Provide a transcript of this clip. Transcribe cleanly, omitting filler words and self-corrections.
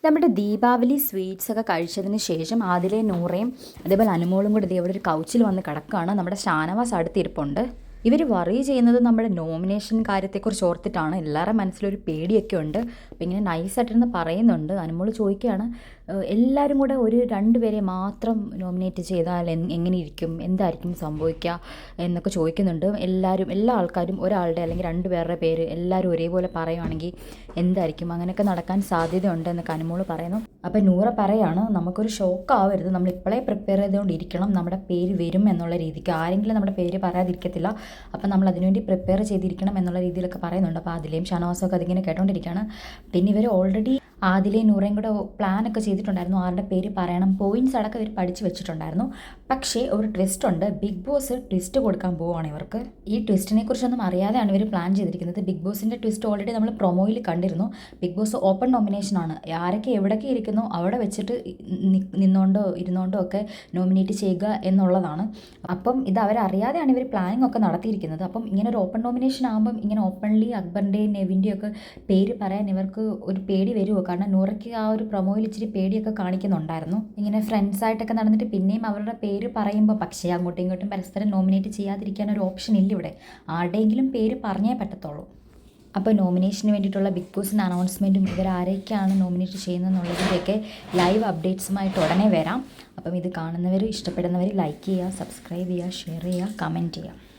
നമ്മുടെ ദീപാവലി സ്വീറ്റ്സൊക്കെ കഴിച്ചതിന് ശേഷം ആദിലെ നൂറയും അതേപോലെ അനുമോളും കൂടി ഇവിടെ ഒരു കൗച്ചിൽ വന്ന് കിടക്കുകയാണ്. നമ്മുടെ ഷാനവാസ് അടുത്തിരിപ്പുണ്ട്. ഇവർ വറി ചെയ്യുന്നത് നമ്മുടെ നോമിനേഷൻ കാര്യത്തെക്കുറിച്ച് ഓർത്തിട്ടാണ്. എല്ലാവരുടെ മനസ്സിലൊരു പേടിയൊക്കെ ഉണ്ട്. അപ്പോൾ ഇങ്ങനെ നൈസായിട്ടിരുന്ന് പറയുന്നുണ്ട്. അനുമോൾ ചോദിക്കുകയാണ്, എല്ലാവരും കൂടെ ഒരു 2 പേരെ മാത്രം നോമിനേറ്റ് ചെയ്താൽ എങ്ങനെ ഇരിക്കും, എന്തായിരിക്കും സംഭവിക്കുക എന്നൊക്കെ ചോദിക്കുന്നുണ്ട്. എല്ലാ ആൾക്കാരും ഒരാളുടെ അല്ലെങ്കിൽ 2 പേരുടെ പേര് എല്ലാവരും ഒരേപോലെ പറയുവാണെങ്കിൽ എന്തായിരിക്കും, അങ്ങനെയൊക്കെ നടക്കാൻ സാധ്യതയുണ്ട് എന്നൊക്കെ അനുമോൾ പറയുന്നു. അപ്പോൾ നൂറ പറയാണ്, നമുക്കൊരു ഷോക്ക് ആവരുത്, നമ്മൾ ഇപ്പോഴേ പ്രിപ്പയർ ചെയ്തുകൊണ്ടിരിക്കണം, നമ്മുടെ പേര് വരും എന്നുള്ള രീതിക്ക്. ആരെങ്കിലും നമ്മുടെ പേര് പറയാതിരിക്കത്തില്ല, അപ്പം നമ്മൾ അതിനുവേണ്ടി പ്രിപ്പയർ ചെയ്തിരിക്കണം എന്നുള്ള രീതിയിലൊക്കെ പറയുന്നുണ്ട്. അപ്പോൾ അതിലെയും ഷാനവാസൊക്കെ അതിങ്ങനെ കേട്ടോണ്ടിരിക്കുകയാണ്. പിന്നെ ഇവർ ഓൾറെഡി ആദിലെയും നൂറയും കൂടെ പ്ലാനൊക്കെ ചെയ്തിട്ടുണ്ടായിരുന്നു, ആരുടെ പേര് പറയണം, പോയിൻറ്റ്സ് അടക്കം ഇവർ പഠിച്ചു വെച്ചിട്ടുണ്ടായിരുന്നു. പക്ഷേ ഒരു ട്വിസ്റ്റ് ഉണ്ട്. ബിഗ് ബോസ് ട്വിസ്റ്റ് കൊടുക്കാൻ പോവുകയാണ് ഇവർക്ക്. ഈ ട്വിസ്റ്റിനെ കുറിച്ചൊന്നും അറിയാതെയാണ് ഇവർ പ്ലാൻ ചെയ്തിരിക്കുന്നത്. ബിഗ് ബോസിൻ്റെ ട്വിസ്റ്റ് ഓൾറെഡി നമ്മൾ പ്രൊമോയിൽ കണ്ടിരുന്നു. ബിഗ് ബോസ് ഓപ്പൺ നോമിനേഷനാണ്. ആരൊക്കെ എവിടേക്ക് ഇരിക്കുന്നു അവിടെ വെച്ചിട്ട് നിന്നോണ്ടോ ഇരുന്നോണ്ടോ ഒക്കെ നോമിനേറ്റ് ചെയ്യുക എന്നുള്ളതാണ്. അപ്പം ഇത് അവരറിയാതെയാണ് ഇവർ പ്ലാനിങ് ഒക്കെ നടത്തിയിരിക്കുന്നത്. അപ്പം ഇങ്ങനെ ഒരു ഓപ്പൺ നോമിനേഷൻ ആകുമ്പം ഇങ്ങനെ ഓപ്പൺലി അക്ബറിൻ്റെയും നെവിൻ്റെയും ഒക്കെ പേര് പറയാൻ ഇവർക്ക് ഒരു പേടി വരുമോ? കാരണം നൂറയ്ക്ക് ആ ഒരു പ്രൊമോയിൽ ഇച്ചിരി പേടിയൊക്കെ കാണിക്കുന്നുണ്ടായിരുന്നു. ഇങ്ങനെ ഫ്രണ്ട്സായിട്ടൊക്കെ നടന്നിട്ട് പിന്നെയും അവരുടെ പേര് പറയുമ്പോൾ, പക്ഷേ അങ്ങോട്ടും ഇങ്ങോട്ടും പരസ്പരം നോമിനേറ്റ് ചെയ്യാതിരിക്കാൻ ഒരു ഓപ്ഷൻ ഇല്ല ഇവിടെ. ആരുടെയെങ്കിലും പേര് പറഞ്ഞേ പറ്റത്തുള്ളൂ. അപ്പോൾ നോമിനേഷന് വേണ്ടിയിട്ടുള്ള ബിഗ് ബോസിൻ്റെ അനൗൺസ്മെൻറ്റും ഇവരാരൊക്കെയാണ് നോമിനേറ്റ് ചെയ്യുന്നതെന്നുള്ളതിൻ്റെയൊക്കെ ലൈവ് അപ്ഡേറ്റ്സുമായിട്ട് ഉടനെ വരാം. അപ്പം ഇത് കാണുന്നവർ, ഇഷ്ടപ്പെടുന്നവർ ലൈക്ക് ചെയ്യുക, സബ്സ്ക്രൈബ് ചെയ്യുക, ഷെയർ ചെയ്യുക, കമൻറ്റ് ചെയ്യുക.